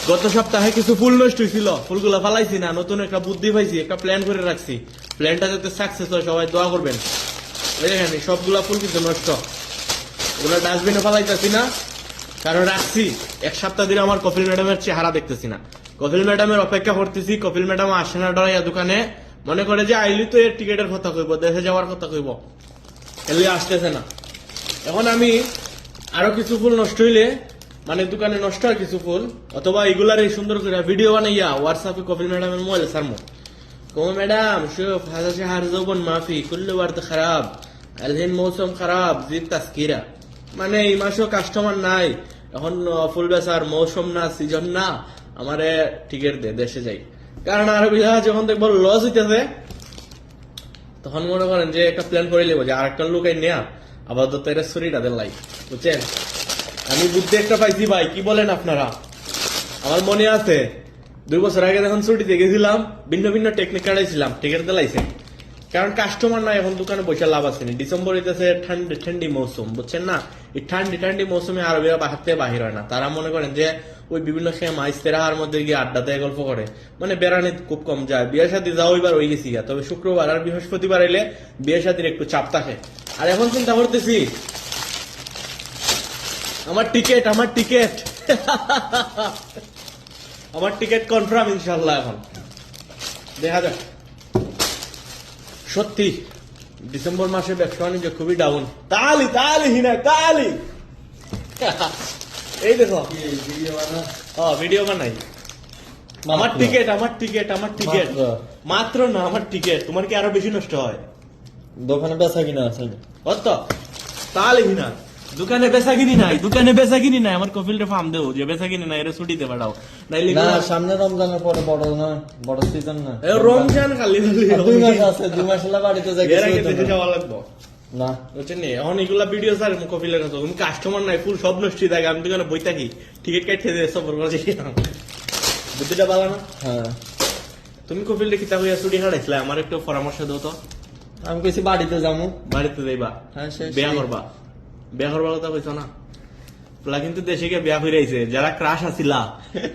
গত সপ্তাহে কিছু ফুল নষ্ট হয়েছিল, ফুলগুলো ফালাইছি না, নতুন একটা বুদ্ধি পাইছি, একটা প্ল্যান করে রাখছি। প্ল্যানটা যাতে সাকসেস হয় সবাই দোয়া করবেন। দেখেন সবগুলা ফুল কিন্তু নষ্ট, ওগুলো ডাস্টবিনে ফালাইতেছি না, কারণ রাখছি। এক সপ্তাহ ধরে আমার কপিল ম্যাডামের চেহারা দেখতেছি না, কপিল ম্যাডামের অপেক্ষা করতেছি। কপিল ম্যাডাম আসে না ডরাইয়া দোকানে, মনে করে যে আইলি তো এর টিকিটের কথা কইব, দেশে যাওয়ার কথা কইব, এলি আসতেছে না। এখন আমি আরো কিছু ফুল নষ্ট হইলে, মানে দোকানে নষ্ট হয় কিছু ফুল, অথবা এগুলার এই সুন্দর করে ভিডিও বানাইয়া হোয়াটসঅ্যাপে কপিল ম্যাডামের মোবাইলে সারমো। কমো ম্যাডাম শুফ হাজা শাহর যৌবন মাফি কুল্লু ওয়ার্দ খারাপ, আলহিন মৌসুম খারাপ জিদ তাস্কিরা। মানে এই মাসেও কাস্টমার নাই, এখন ফুল বেচার মৌসুম না, সিজন না, আমারে টিকিট দে, দেশে যাই। কারণ আরবি জাহাজ যখন দেখবো লস হইতেছে, তখন মনে করেন যে একটা প্ল্যান করে নেবো যে আরেকটা লোক নেয়া আপাতত এটা ছুরিটা দেন লাই, বুঝছেন? আমি বুদ্ধি একটা পাইছি ভাই, কি বলেন আপনারা? আমার মনে আছে 2 বছর আগে যখন ছুটিতে গেছিলাম, ভিন্ন ভিন্ন টেকনিক কাটাইছিলাম, টিকিট দিলাইছে। কারণ কাস্টমার নাই, এখন দোকানে বসে লাভ আছে না। ডিসেম্বর হইতেছে ঠান্ডি মৌসুম, বুঝছেন না? এই ঠান্ডি মৌসুমে আরবিরা বাহাতে বাহির হয় না। তারা মনে করেন যে ওই বিভিন্ন খেমা ইস্তেরাহার মধ্যে গিয়ে আড্ডা দেয়, গল্প করে, মানে বেড়ানি খুব কম যায়। বিয়ে শাদী যাও এবার হয়ে গেছি, তবে শুক্রবার আর বৃহস্পতিবার এলে বিয়ে শাদীর একটু চাপ থাকে। আর এখন চিন্তা করতেছি আমার টিকিট আমার টিকিট কনফার্ম ইনশাল্লাহ। এখন দেখা যাক। সত্যি ডিসেম্বর মাসে ব্যবসা বাণিজ্য খুবই ডাউন। তালি হিনা তালি এই দেখো ভিডিও বানাই। আমার টিকিট মাত্র না, আমার টিকিট। তোমার কি আরো বেশি নষ্ট হয়? দোকানে বেচা কিনা আছে অত তালি হিনা দোকানে বেচা কিনি নাই, আমার কফিলটা ফার্ম দেবো যে বেচা কিনি নাই, এরা ছুটিতে পাঠাও। নাইলে না, সামনে রমজানের পরে বড় সিজন না, রমজান খালি 2 মাস আছে, 2 মাস হলে বাড়িতে যাওয়া লাগবো না, বুঝছেন? এখন এগুলা ভিডিও স্যার কফিলের কাছে কাস্টমার নাই, ফুল সব নষ্ট থাকে। আমি দোকানে বই থাকি, টিকিট কাটতে দিয়ে সফর করে বুদ্ধিটা ভালো না? হ্যাঁ। তুমি কফিল দেখি তাহলে ছুটি হারাইছিলে, আমার একটু পরামর্শ দাও তো। আমি কইছি বাড়িতে যাবো। বাড়িতে যাইবা? হ্যাঁ, বিয়া করবা কথা কইছো না? পোলা কিন্তু দেশে গিয়ে বিয়া হয়ে রয়েছে, যারা ক্রাশ আসিলা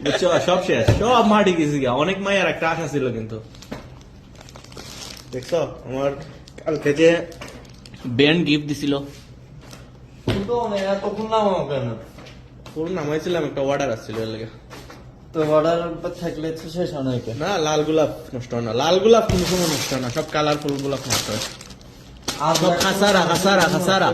বুঝছো সব শেষ, সব মাটি গেছে গিয়া। অনেক মায়েরা ক্রাশ আসিল কিন্তু, দেখছো? আমার কালকে যে ব্যান্ড গিফট দিছিল, তখন নামাও কেন? পুরো নামাইছিলাম, একটা অর্ডার আসছিল এর লাগে। তো অর্ডার থাকলে তো শেষ হয় না, লাল গোলাপ নষ্ট হয় না, লাল গোলাপ কোনো সময় নষ্ট হয় না, সব কালারফুল গোলাপ নষ্ট হয়, সব খাসারা।